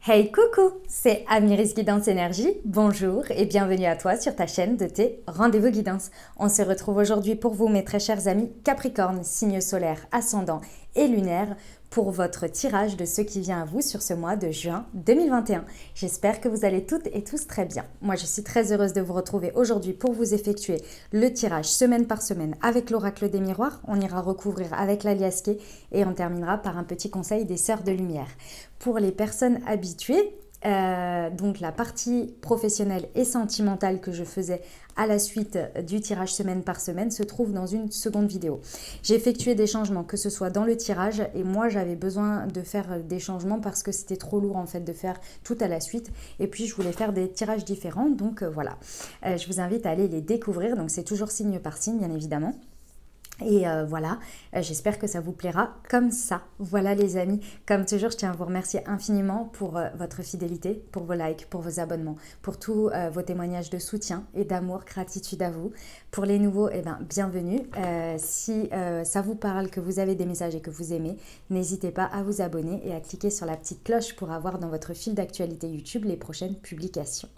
Hey coucou, c'est Amiris Guidance Énergie, bonjour et bienvenue à toi sur ta chaîne de tes rendez-vous guidance. On se retrouve aujourd'hui pour vous mes très chers amis Capricorne, signe solaire, ascendant et lunaire pour votre tirage de ce qui vient à vous sur ce mois de juin 2021. J'espère que vous allez toutes et tous très bien. Moi je suis très heureuse de vous retrouver aujourd'hui pour vous effectuer le tirage semaine par semaine avec l'oracle des miroirs. On ira recouvrir avec l'aliasqué et on terminera par un petit conseil des sœurs de lumière. Pour les personnes habituées, donc la partie professionnelle et sentimentale que je faisais à la suite du tirage semaine par semaine se trouve dans une seconde vidéo. J'ai effectué des changements, que ce soit dans le tirage, et moi j'avais besoin de faire des changements parce que c'était trop lourd en fait de faire tout à la suite, et puis je voulais faire des tirages différents, donc voilà. Je vous invite à aller les découvrir, donc c'est toujours signe par signe bien évidemment. Et voilà, j'espère que ça vous plaira comme ça. Voilà les amis, comme toujours, je tiens à vous remercier infiniment pour votre fidélité, pour vos likes, pour vos abonnements, pour tous vos témoignages de soutien et d'amour, gratitude à vous. Pour les nouveaux, eh ben, bienvenue. Si ça vous parle, que vous avez des messages et que vous aimez, n'hésitez pas à vous abonner et à cliquer sur la petite cloche pour avoir dans votre fil d'actualité YouTube les prochaines publications.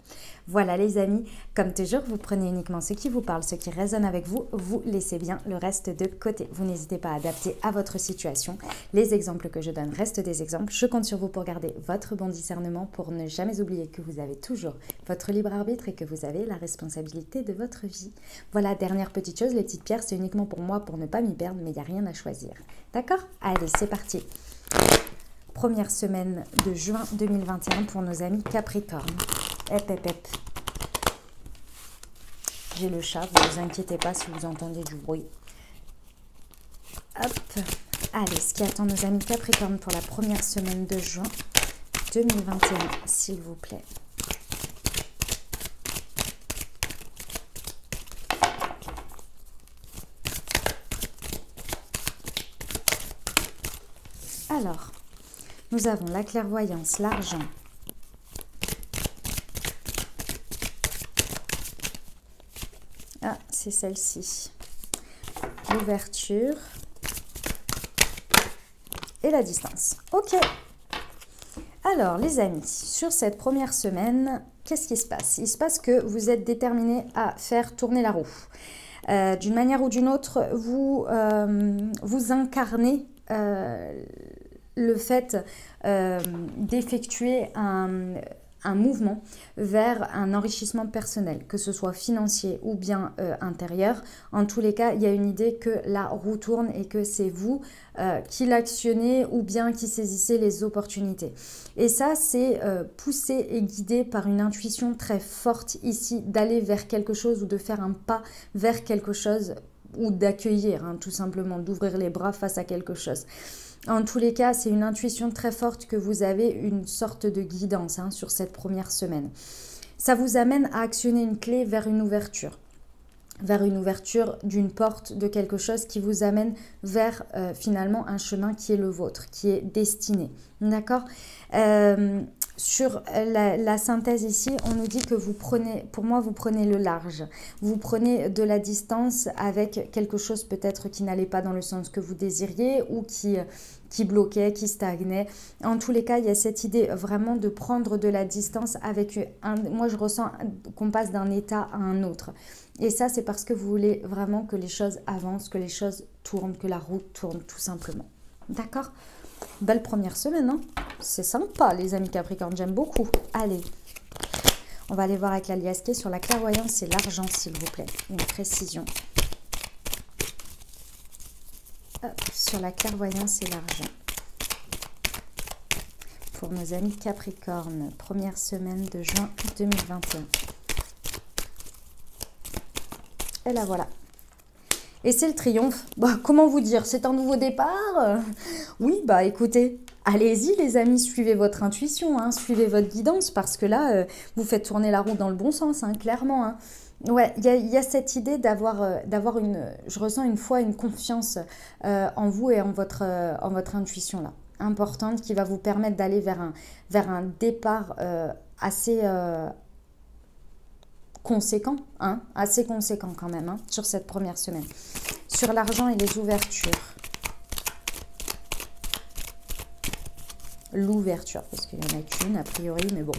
Voilà les amis, comme toujours, vous prenez uniquement ce qui vous parle, ce qui résonne avec vous, vous laissez bien le reste de côté. Vous n'hésitez pas à adapter à votre situation. Les exemples que je donne restent des exemples. Je compte sur vous pour garder votre bon discernement, pour ne jamais oublier que vous avez toujours votre libre arbitre et que vous avez la responsabilité de votre vie. Voilà, dernière petite chose, les petites pierres, c'est uniquement pour moi, pour ne pas m'y perdre, mais il n'y a rien à choisir. D'accord? Allez, c'est parti. Première semaine de juin 2021 pour nos amis Capricorne. Hep, hep, hep. J'ai le chat, ne vous inquiétez pas si vous entendez du bruit. Hop. Allez, ce qui attend nos amis Capricorne pour la première semaine de juin 2021, s'il vous plaît. Alors, nous avons la clairvoyance, l'argent. Ah, c'est celle-ci. L'ouverture et la distance. Ok. Alors, les amis, sur cette première semaine, qu'est-ce qui se passe? Il se passe que vous êtes déterminés à faire tourner la roue. D'une manière ou d'une autre, vous incarnez le fait d'effectuer un mouvement vers un enrichissement personnel, que ce soit financier ou bien intérieur. En tous les cas, il y a une idée que la roue tourne et que c'est vous qui l'actionnez ou bien qui saisissez les opportunités. Et ça, c'est poussé et guidé par une intuition très forte ici d'aller vers quelque chose ou de faire un pas vers quelque chose ou d'accueillir, hein, tout simplement, d'ouvrir les bras face à quelque chose. En tous les cas, c'est une intuition très forte que vous avez, une sorte de guidance hein, sur cette première semaine. Ça vous amène à actionner une clé vers une ouverture d'une porte, de quelque chose qui vous amène vers finalement un chemin qui est le vôtre, qui est destiné. D'accord ? Sur la synthèse ici, on nous dit que vous prenez le large. Vous prenez de la distance avec quelque chose peut-être qui n'allait pas dans le sens que vous désiriez ou qui bloquait, qui stagnait. En tous les cas, il y a cette idée vraiment de prendre de la distance avec moi je ressens qu'on passe d'un état à un autre. Et ça, c'est parce que vous voulez vraiment que les choses avancent, que les choses tournent, que la roue tourne tout simplement. D'accord ? Belle première semaine, hein? C'est sympa les amis Capricorne, j'aime beaucoup. Allez, on va aller voir avec l'aliasqué sur la clairvoyance et l'argent s'il vous plaît, une précision. Hop, sur la clairvoyance et l'argent. Pour nos amis Capricorne, première semaine de juin 2021. Et la voilà. Et c'est le triomphe. Bah, comment vous dire? C'est un nouveau départ? Oui, bah écoutez, allez-y les amis, suivez votre intuition, hein, suivez votre guidance, parce que là, vous faites tourner la roue dans le bon sens, hein, clairement. Hein. Ouais, il y a cette idée d'avoir je ressens une foi, une confiance en vous et en votre intuition là, importante, qui va vous permettre d'aller vers un départ assez... conséquent, hein, assez conséquent quand même, hein, sur cette première semaine. Sur l'argent et les ouvertures. l'ouverture, parce qu'il n'y en a qu'une a priori, mais bon.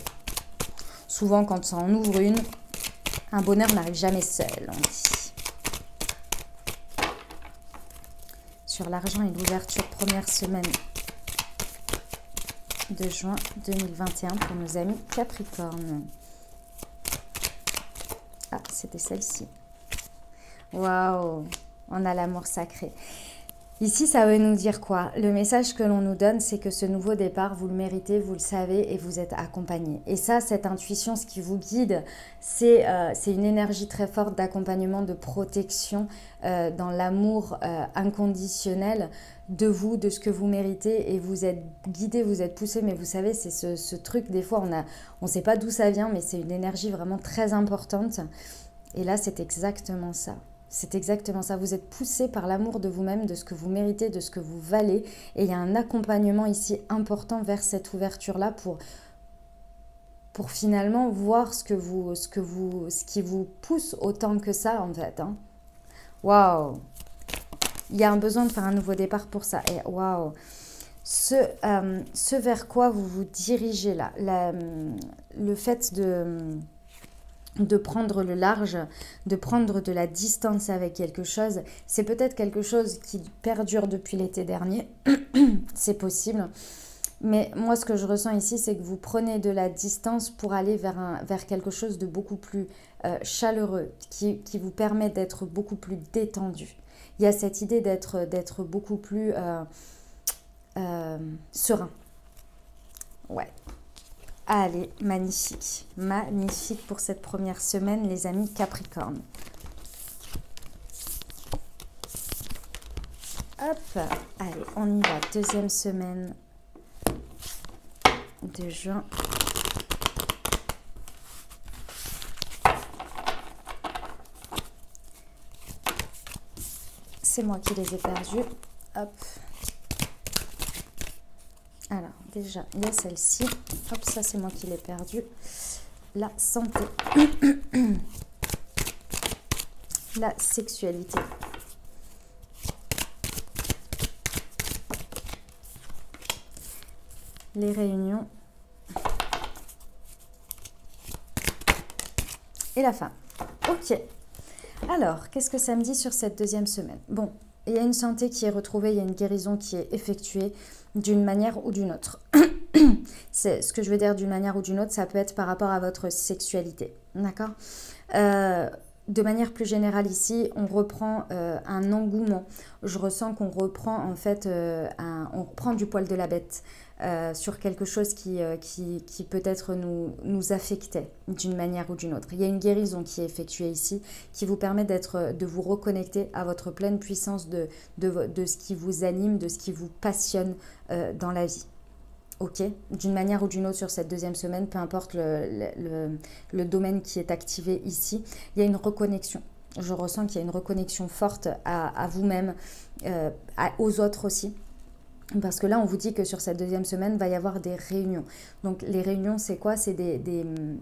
Souvent, quand ça en ouvre une, un bonheur n'arrive jamais seul, on dit. Sur l'argent et l'ouverture, première semaine de juin 2021 pour nos amis Capricorne. Ah, c'était celle-ci. Waouh, on a l'amour sacré. Ici, ça veut nous dire quoi? Le message que l'on nous donne, c'est que ce nouveau départ, vous le méritez, vous le savez et vous êtes accompagné. Et ça, cette intuition, ce qui vous guide, c'est une énergie très forte d'accompagnement, de protection dans l'amour inconditionnel de vous, de ce que vous méritez. Et vous êtes guidé, vous êtes poussé, mais vous savez, c'est ce truc, des fois, on ne sait pas d'où ça vient, mais c'est une énergie vraiment très importante. Et là, c'est exactement ça. C'est exactement ça. Vous êtes poussé par l'amour de vous-même, de ce que vous méritez, de ce que vous valez. Et il y a un accompagnement ici important vers cette ouverture-là pour finalement voir ce qui vous pousse autant que ça, en fait. Hein. Waouh! Il y a un besoin de faire un nouveau départ pour ça. Et waouh! Ce vers quoi vous vous dirigez là, le fait de prendre le large, de prendre de la distance avec quelque chose. C'est peut-être quelque chose qui perdure depuis l'été dernier, c'est possible. Mais moi, ce que je ressens ici, c'est que vous prenez de la distance pour aller vers quelque chose de beaucoup plus chaleureux, qui vous permet d'être beaucoup plus détendu. Il y a cette idée d'être beaucoup plus serein. Ouais. Allez, magnifique. Magnifique pour cette première semaine, les amis Capricorne. Hop, allez, on y va. Deuxième semaine de juin. C'est moi qui les ai perdus. Hop. Alors, déjà, il y a celle-ci. Hop, ça, c'est moi qui l'ai perdue. La santé. La sexualité. Les réunions. Et la femme. Ok. Alors, qu'est-ce que ça me dit sur cette deuxième semaine? Bon, il y a une santé qui est retrouvée, il y a une guérison qui est effectuée d'une manière ou d'une autre. C'est ce que je veux dire d'une manière ou d'une autre, ça peut être par rapport à votre sexualité. D'accord? De manière plus générale ici, on reprend un engouement. Je ressens qu'on reprend en fait, on reprend du poil de la bête sur quelque chose qui peut-être nous affectait d'une manière ou d'une autre. Il y a une guérison qui est effectuée ici, qui vous permet de vous reconnecter à votre pleine puissance de ce qui vous anime, de ce qui vous passionne dans la vie. Ok, d'une manière ou d'une autre sur cette deuxième semaine, peu importe le domaine qui est activé ici, il y a une reconnexion. Je ressens qu'il y a une reconnexion forte à vous-même, aux autres aussi. Parce que là, on vous dit que sur cette deuxième semaine, il va y avoir des réunions. Donc, les réunions, c'est quoi? C'est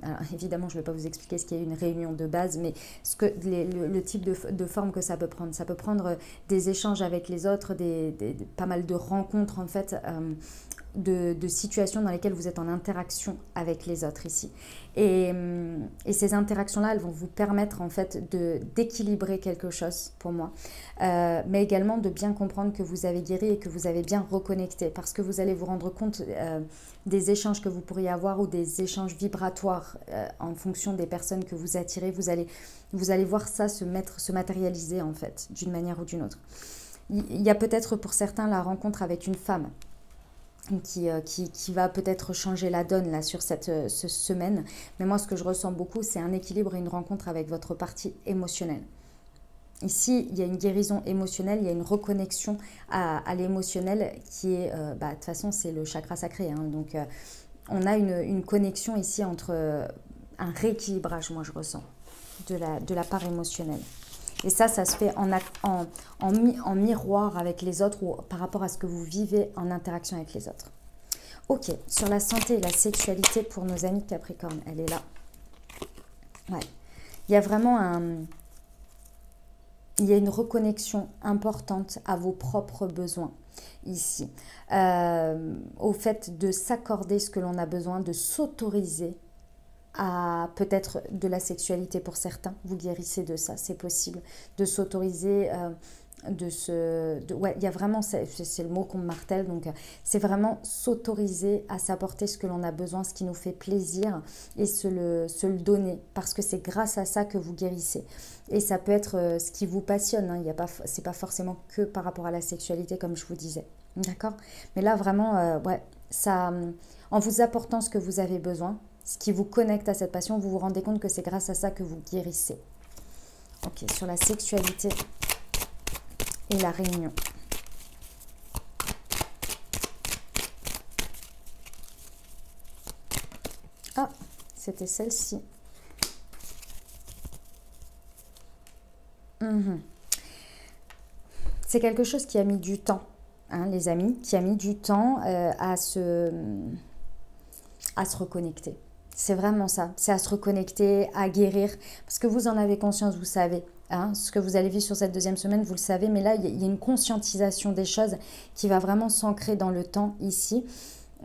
alors, évidemment, je ne vais pas vous expliquer ce qu'est une réunion de base, mais le type de forme que ça peut prendre. Ça peut prendre des échanges avec les autres, pas mal de rencontres, en fait, de situations dans lesquelles vous êtes en interaction avec les autres ici. Et ces interactions-là, elles vont vous permettre en fait d'équilibrer quelque chose pour moi, mais également de bien comprendre que vous avez guéri et que vous avez bien reconnecté, parce que vous allez vous rendre compte des échanges que vous pourriez avoir ou des échanges vibratoires en fonction des personnes que vous attirez. Vous allez voir ça se matérialiser en fait, d'une manière ou d'une autre. Il y a peut-être pour certains la rencontre avec une femme qui va peut-être changer la donne là sur cette semaine. Mais moi, ce que je ressens beaucoup, c'est un équilibre et une rencontre avec votre partie émotionnelle. Ici, il y a une guérison émotionnelle, il y a une reconnexion à l'émotionnel qui est, de toute façon, c'est le chakra sacré. Hein, donc, on a une connexion ici entre un rééquilibrage, moi, je ressens, de la part émotionnelle. Et ça se fait en miroir avec les autres ou par rapport à ce que vous vivez en interaction avec les autres. Ok, sur la santé et la sexualité pour nos amis Capricorne, elle est là. Ouais. Il y a vraiment il y a une reconnexion importante à vos propres besoins. ici. Au fait de s'accorder ce que l'on a besoin, de s'autoriser à peut-être de la sexualité pour certains. Vous guérissez de ça, c'est possible. De s'autoriser... ouais, il y a vraiment, c'est le mot qu'on me martèle, donc c'est vraiment s'autoriser à s'apporter ce que l'on a besoin, ce qui nous fait plaisir et se le donner, parce que c'est grâce à ça que vous guérissez. Et ça peut être ce qui vous passionne, hein, c'est pas forcément que par rapport à la sexualité comme je vous disais, d'accord? Mais là vraiment, ouais, ça, en vous apportant ce que vous avez besoin, ce qui vous connecte à cette passion, vous vous rendez compte que c'est grâce à ça que vous guérissez. Ok, sur la sexualité et la réunion. Ah, c'était celle-ci. C'est quelque chose qui a mis du temps, hein, les amis, qui a mis du temps à se reconnecter. C'est vraiment ça, c'est à se reconnecter, à guérir, parce que vous en avez conscience, vous savez. Hein, ce que vous allez vivre sur cette deuxième semaine, vous le savez, mais là, il y a une conscientisation des choses qui va vraiment s'ancrer dans le temps ici.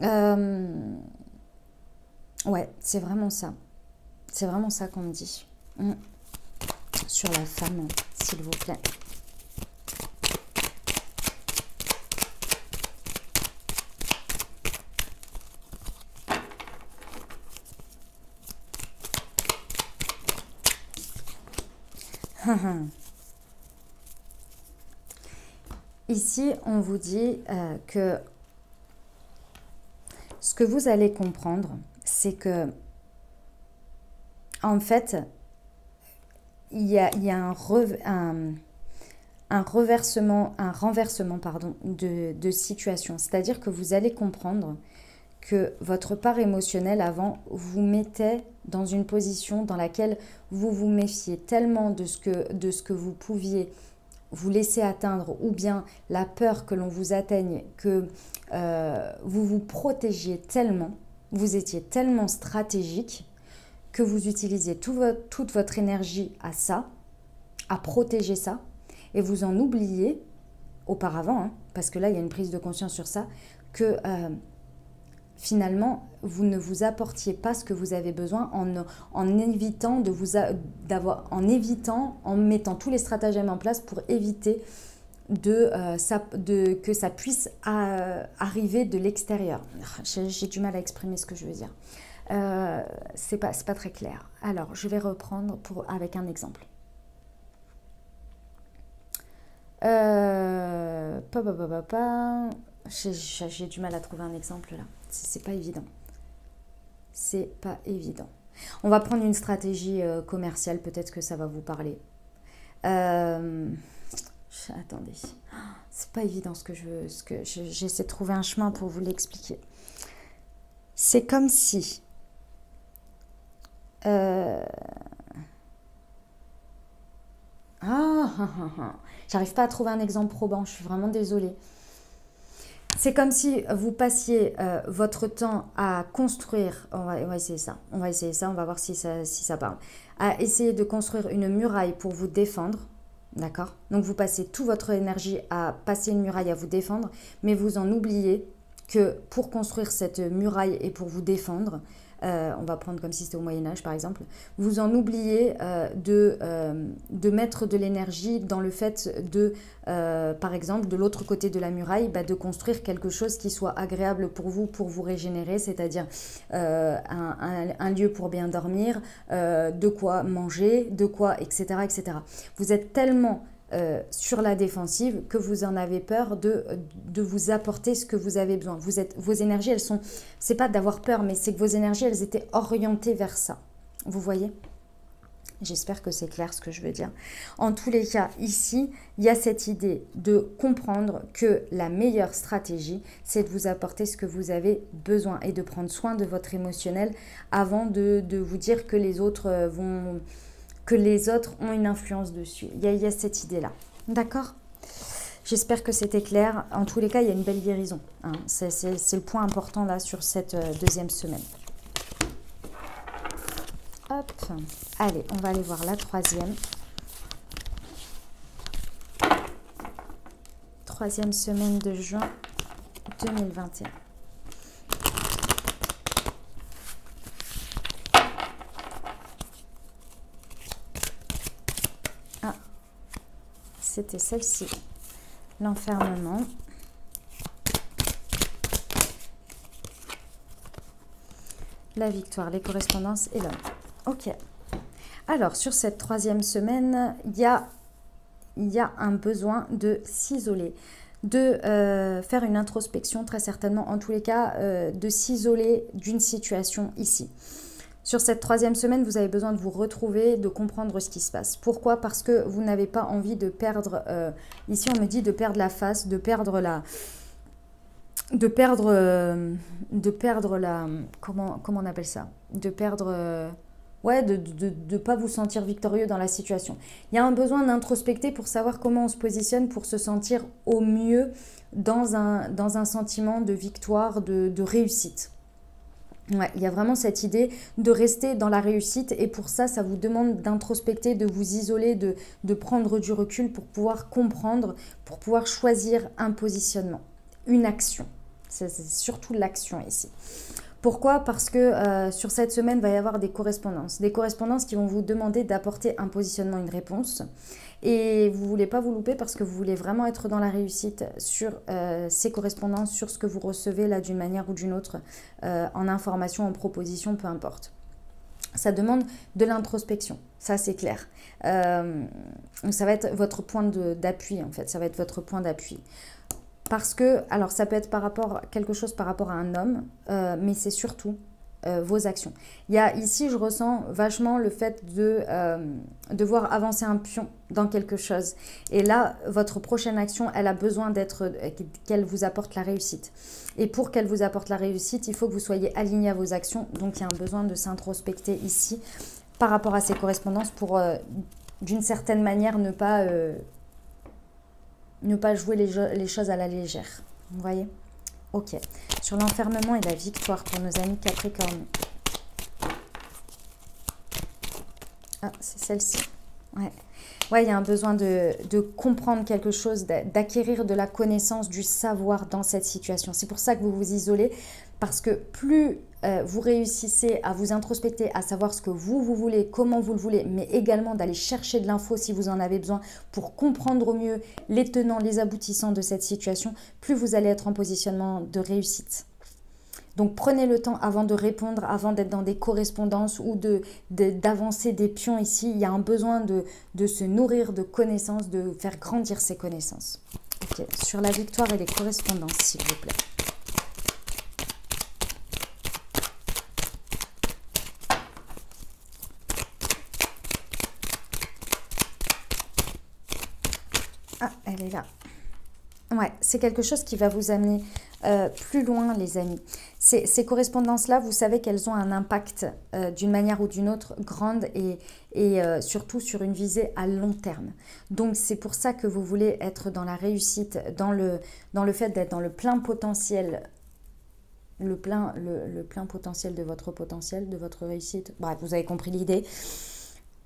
Ouais, c'est vraiment ça. C'est vraiment ça qu'on me dit. Sur la femme, s'il vous plaît. Ici, on vous dit que ce que vous allez comprendre, c'est que, en fait, il y a un renversement pardon, de situation. C'est-à-dire que vous allez comprendre que votre part émotionnelle avant vous mettait dans une position dans laquelle vous vous méfiez tellement de ce que vous pouviez vous laisser atteindre, ou bien la peur que l'on vous atteigne, que vous vous protégiez tellement, vous étiez tellement stratégique que vous utilisiez toute votre énergie à ça, à protéger ça, et vous en oubliez auparavant, hein, parce que là il y a une prise de conscience sur ça, que finalement, vous ne vous apportiez pas ce que vous avez besoin en évitant, en mettant tous les stratagèmes en place pour éviter que ça puisse arriver de l'extérieur. J'ai du mal à exprimer ce que je veux dire. C'est pas très clair. Alors, je vais reprendre avec un exemple. J'ai du mal à trouver un exemple là. C'est pas évident. C'est pas évident. On va prendre une stratégie commerciale, peut-être que ça va vous parler. Attendez. C'est pas évident j'essaie de trouver un chemin pour vous l'expliquer. C'est comme si j'arrive pas à trouver un exemple probant, je suis vraiment désolée. C'est comme si vous passiez votre temps à construire, on va essayer ça, on va voir si ça parle, à essayer de construire une muraille pour vous défendre, d'accord? Donc vous passez toute votre énergie à passer une muraille à vous défendre, mais vous en oubliez que pour construire cette muraille et pour vous défendre, on va prendre comme si c'était au Moyen-Âge par exemple, vous en oubliez de mettre de l'énergie dans le fait de, par exemple, de l'autre côté de la muraille, de construire quelque chose qui soit agréable pour vous régénérer, c'est-à-dire un lieu pour bien dormir, de quoi manger, de quoi, etc., etc. Vous êtes tellement sur la défensive que vous en avez peur de vous apporter ce que vous avez besoin. Vos énergies, elles sont, c'est pas d'avoir peur, mais c'est que vos énergies, elles étaient orientées vers ça. Vous voyez? J'espère que c'est clair ce que je veux dire. En tous les cas, ici, il y a cette idée de comprendre que la meilleure stratégie, c'est de vous apporter ce que vous avez besoin et de prendre soin de votre émotionnel avant de vous dire que les autres ont une influence dessus. Il y a cette idée-là. D'accord? J'espère que c'était clair. En tous les cas, il y a une belle guérison. Hein. C'est le point important là sur cette deuxième semaine. Hop. Allez, on va aller voir la troisième. troisième semaine de juin 2021. Ah, c'était celle-ci. L'enfermement. La victoire, les correspondances et l'homme. Ok. Alors, sur cette troisième semaine, il y a un besoin de s'isoler, de faire une introspection, très certainement, en tous les cas, de s'isoler d'une situation ici. Sur cette troisième semaine, vous avez besoin de vous retrouver, de comprendre ce qui se passe. Pourquoi? Parce que vous n'avez pas envie de perdre, ici on me dit de perdre la face, de perdre la... comment on appelle ça? De perdre... ouais, de pas vous sentir victorieux dans la situation. Il y a un besoin d'introspecter pour savoir comment on se positionne pour se sentir au mieux dans un sentiment de victoire, de réussite. Ouais, il y a vraiment cette idée de rester dans la réussite et pour ça, ça vous demande d'introspecter, de vous isoler, de prendre du recul pour pouvoir comprendre, pour pouvoir choisir un positionnement, une action. C'est surtout l'action ici. Pourquoi? Parce que sur cette semaine, il va y avoir des correspondances qui vont vous demander d'apporter un positionnement, une réponse. Et vous ne voulez pas vous louper parce que vous voulez vraiment être dans la réussite sur ces correspondances, sur ce que vous recevez là d'une manière ou d'une autre, en information, en proposition, peu importe. Ça demande de l'introspection, ça c'est clair. Ça va être votre point d'appui en fait, ça va être votre point d'appui. Parce que, alors ça peut être quelque chose par rapport à un homme, mais c'est surtout vos actions. Il y a ici, je ressens vachement le fait de devoir avancer un pion dans quelque chose. Et là, votre prochaine action, elle a besoin qu'elle vous apporte la réussite. Et pour qu'elle vous apporte la réussite, il faut que vous soyez aligné à vos actions. Donc, il y a un besoin de s'introspecter ici par rapport à ces correspondances pour, d'une certaine manière, ne pas jouer les choses à la légère. Vous voyez? Ok. Sur l'enfermement et la victoire pour nos amis Capricorne. Ah, c'est celle-ci. Ouais. Ouais, il y a un besoin de comprendre quelque chose, d'acquérir de la connaissance, du savoir dans cette situation. C'est pour ça que vous vous isolez, parce que plus vous réussissez à vous introspecter, à savoir ce que vous voulez, comment vous le voulez, mais également d'aller chercher de l'info si vous en avez besoin pour comprendre au mieux les tenants, les aboutissants de cette situation, plus vous allez être en positionnement de réussite. Donc prenez le temps avant de répondre, avant d'être dans des correspondances ou d'avancer des pions ici. Il y a un besoin de se nourrir de connaissances, de faire grandir ses connaissances. Ok, sur la victoire et les correspondances, s'il vous plaît. Ah, elle est là. Ouais, c'est quelque chose qui va vous amener plus loin, les amis. Ces correspondances-là, vous savez qu'elles ont un impact d'une manière ou d'une autre grande et surtout sur une visée à long terme. Donc, c'est pour ça que vous voulez être dans la réussite, dans le fait d'être dans le plein potentiel, le plein potentiel de votre réussite. Bref, vous avez compris l'idée.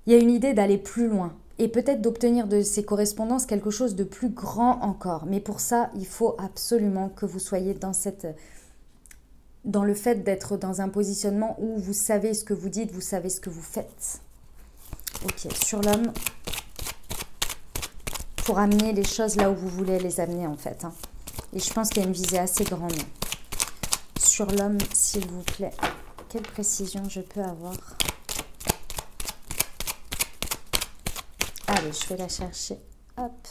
Il y a une idée d'aller plus loin et peut-être d'obtenir de ces correspondances quelque chose de plus grand encore. Mais pour ça, il faut absolument que vous soyez dans le fait d'être dans un positionnement où vous savez ce que vous dites, vous savez ce que vous faites. Ok, sur l'homme, pour amener les choses là où vous voulez les amener en fait. Hein. Et je pense qu'il y a une visée assez grande. Sur l'homme, s'il vous plaît, quelle précision je peux avoir ? Allez, je vais la chercher. Hop.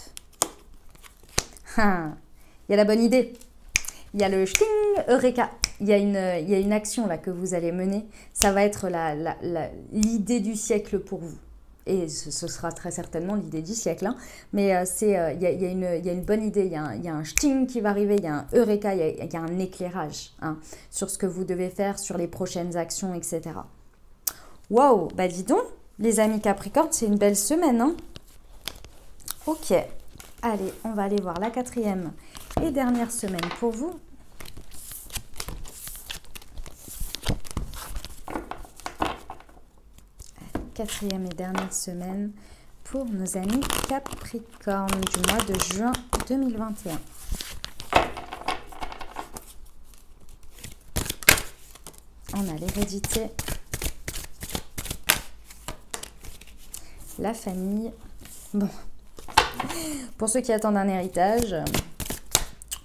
Ah, il y a la bonne idée. Il y a le shting, Eureka. Il y a une action là que vous allez mener. Ça va être l'idée du siècle pour vous. Et ce sera très certainement l'idée du siècle. Hein. Mais il y a une bonne idée. Il y a un shting qui va arriver. Il y a un Eureka. Il y a un éclairage hein, sur ce que vous devez faire, sur les prochaines actions, etc. Waouh, bah dis donc. Les amis Capricorne, c'est une belle semaine. Hein. Ok. Allez, on va aller voir la 4e et dernière semaine pour vous. Allez, 4e et dernière semaine pour nos amis Capricorne du mois de juin 2021. On a l'hérédité, la famille. Bon, pour ceux qui attendent un héritage,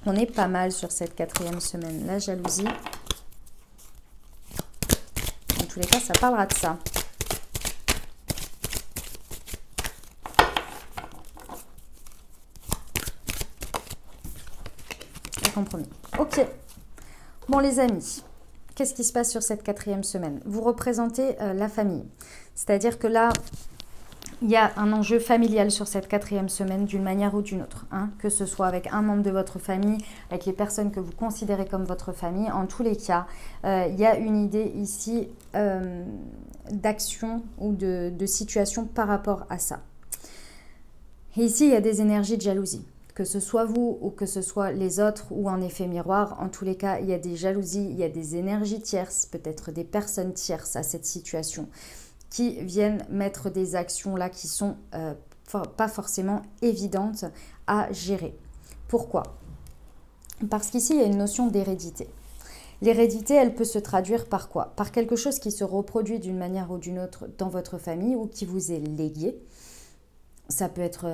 on est pas mal sur cette 4e semaine. La jalousie, en tous les cas, ça parlera de ça. Le compromis. Ok. Bon, les amis, qu'est-ce qui se passe sur cette 4e semaine? Vous représentez la famille. C'est-à-dire que là, il y a un enjeu familial sur cette 4e semaine d'une manière ou d'une autre. Hein, que ce soit avec un membre de votre famille, avec les personnes que vous considérez comme votre famille. En tous les cas, il y a une idée ici d'action ou de situation par rapport à ça. Et ici, il y a des énergies de jalousie. Que ce soit vous ou que ce soit les autres ou en effet miroir, en tous les cas, il y a des jalousies, il y a des énergies tierces, peut-être des personnes tierces à cette situation, qui viennent mettre des actions là qui sont pas forcément évidentes à gérer. Pourquoi? Parce qu'ici, il y a une notion d'hérédité. L'hérédité, elle peut se traduire par quoi? Par quelque chose qui se reproduit d'une manière ou d'une autre dans votre famille ou qui vous est légué. Ça peut être,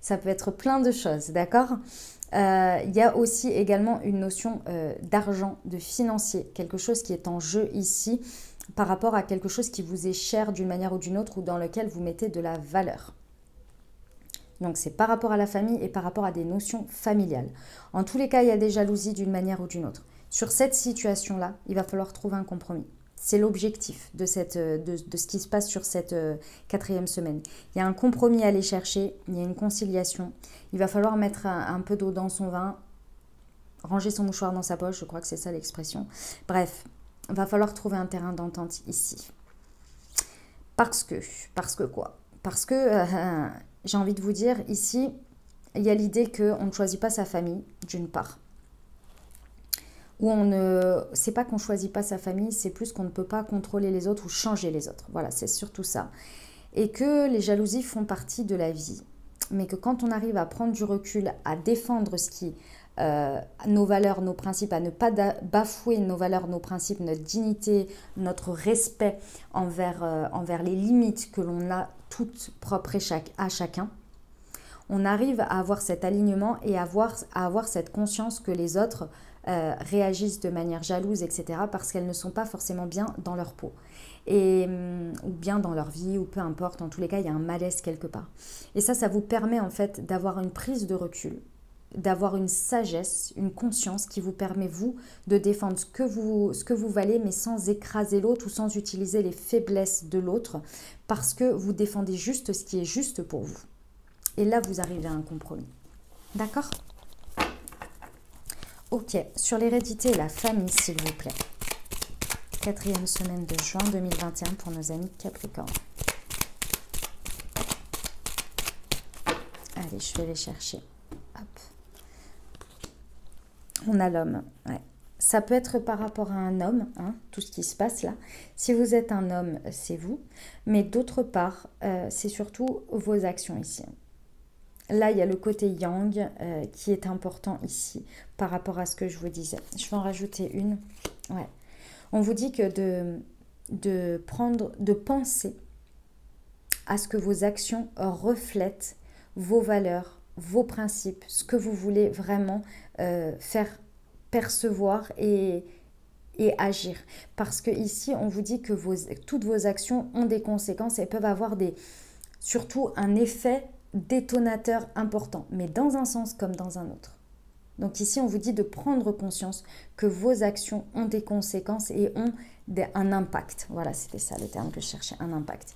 ça peut être plein de choses, d'accord? Il y a aussi également une notion d'argent, de financier, quelque chose qui est en jeu ici, par rapport à quelque chose qui vous est cher d'une manière ou d'une autre ou dans lequel vous mettez de la valeur. Donc c'est par rapport à la famille et par rapport à des notions familiales. En tous les cas, il y a des jalousies d'une manière ou d'une autre. Sur cette situation-là, il va falloir trouver un compromis. C'est l'objectif de ce qui se passe sur cette 4e semaine. Il y a un compromis à aller chercher, il y a une conciliation. Il va falloir mettre un peu d'eau dans son vin, ranger son mouchoir dans sa poche, je crois que c'est ça l'expression. Bref. Il va falloir trouver un terrain d'entente ici. Parce que quoi? Parce que j'ai envie de vous dire, ici, il y a l'idée qu'on ne choisit pas sa famille, d'une part. Ou c'est pas qu'on ne choisit pas sa famille, c'est plus qu'on ne peut pas contrôler les autres ou changer les autres. Voilà, c'est surtout ça. Et que les jalousies font partie de la vie. Mais que quand on arrive à prendre du recul, à défendre ce qui... nos valeurs, nos principes, à ne pas bafouer nos valeurs, nos principes, notre dignité, notre respect envers les limites que l'on a toutes propres à chacun, on arrive à avoir cet alignement et à avoir cette conscience que les autres réagissent de manière jalouse, etc. parce qu'elles ne sont pas forcément bien dans leur peau. Ou bien dans leur vie, ou peu importe, en tous les cas, il y a un malaise quelque part. Et ça vous permet en fait d'avoir une prise de recul, d'avoir une sagesse, une conscience qui vous permet, vous, de défendre ce que vous valez, mais sans écraser l'autre ou sans utiliser les faiblesses de l'autre, parce que vous défendez juste ce qui est juste pour vous. Et là, vous arrivez à un compromis. D'accord? Ok, sur l'hérédité et la famille, s'il vous plaît. 4e semaine de juin 2021 pour nos amis Capricorne. Allez, je vais les chercher. Hop. On a l'homme, ouais. Ça peut être par rapport à un homme, hein, tout ce qui se passe là. Si vous êtes un homme, c'est vous. Mais d'autre part, c'est surtout vos actions ici. Là, il y a le côté yang qui est important ici par rapport à ce que je vous disais. Je vais en rajouter une. Ouais. On vous dit que de penser à ce que vos actions reflètent vos valeurs, vos principes, ce que vous voulez vraiment faire percevoir et agir. Parce que ici, on vous dit que toutes vos actions ont des conséquences et peuvent avoir surtout un effet détonateur important, mais dans un sens comme dans un autre. Donc ici, on vous dit de prendre conscience que vos actions ont des conséquences et ont un impact. Voilà, c'était ça le terme que je cherchais, un impact.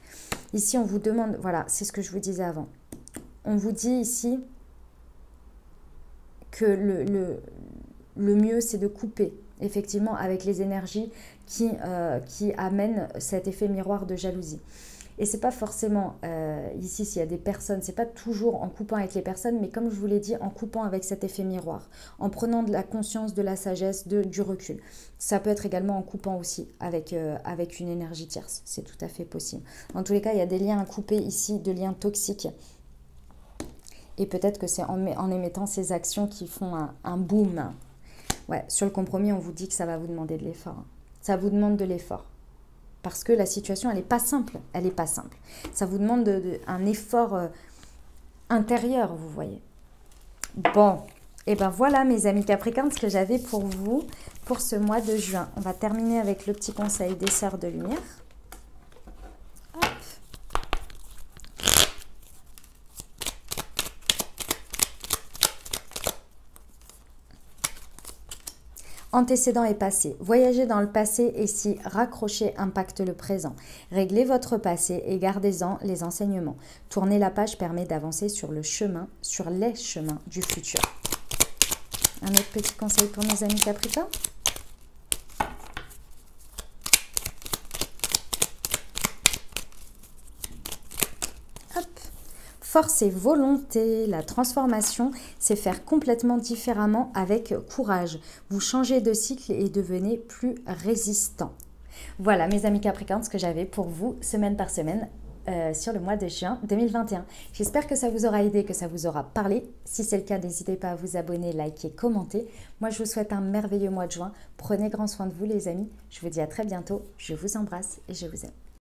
Ici, on vous demande, voilà, c'est ce que je vous disais avant. On vous dit ici que le mieux, c'est de couper, effectivement, avec les énergies qui amènent cet effet miroir de jalousie. Et c'est pas forcément, ici s'il y a des personnes, c'est pas toujours en coupant avec les personnes, mais comme je vous l'ai dit, en coupant avec cet effet miroir, en prenant de la conscience, de la sagesse, du recul. Ça peut être également en coupant aussi avec une énergie tierce, c'est tout à fait possible. En tous les cas, il y a des liens à couper ici, de liens toxiques. Et peut-être que c'est en émettant ces actions qui font un boom. Ouais, sur le compromis, on vous dit que ça va vous demander de l'effort. Ça vous demande de l'effort. Parce que la situation, elle n'est pas simple. Elle n'est pas simple. Ça vous demande un effort intérieur, vous voyez. Bon, et ben voilà mes amis Capricornes, ce que j'avais pour vous pour ce mois de juin. On va terminer avec le petit conseil des sœurs de lumière. Hop. Antécédent et passé. Voyager dans le passé et s'y raccrocher impacte le présent. Réglez votre passé et gardez-en les enseignements. Tourner la page permet d'avancer sur les chemins du futur. Un autre petit conseil pour nos amis Capricornes. Hop. Force et volonté, la transformation, c'est faire complètement différemment avec courage. Vous changez de cycle et devenez plus résistant. Voilà mes amis Capricornes, ce que j'avais pour vous semaine par semaine sur le mois de juin 2021. J'espère que ça vous aura aidé, que ça vous aura parlé. Si c'est le cas, n'hésitez pas à vous abonner, liker, commenter. Moi, je vous souhaite un merveilleux mois de juin. Prenez grand soin de vous les amis. Je vous dis à très bientôt. Je vous embrasse et je vous aime.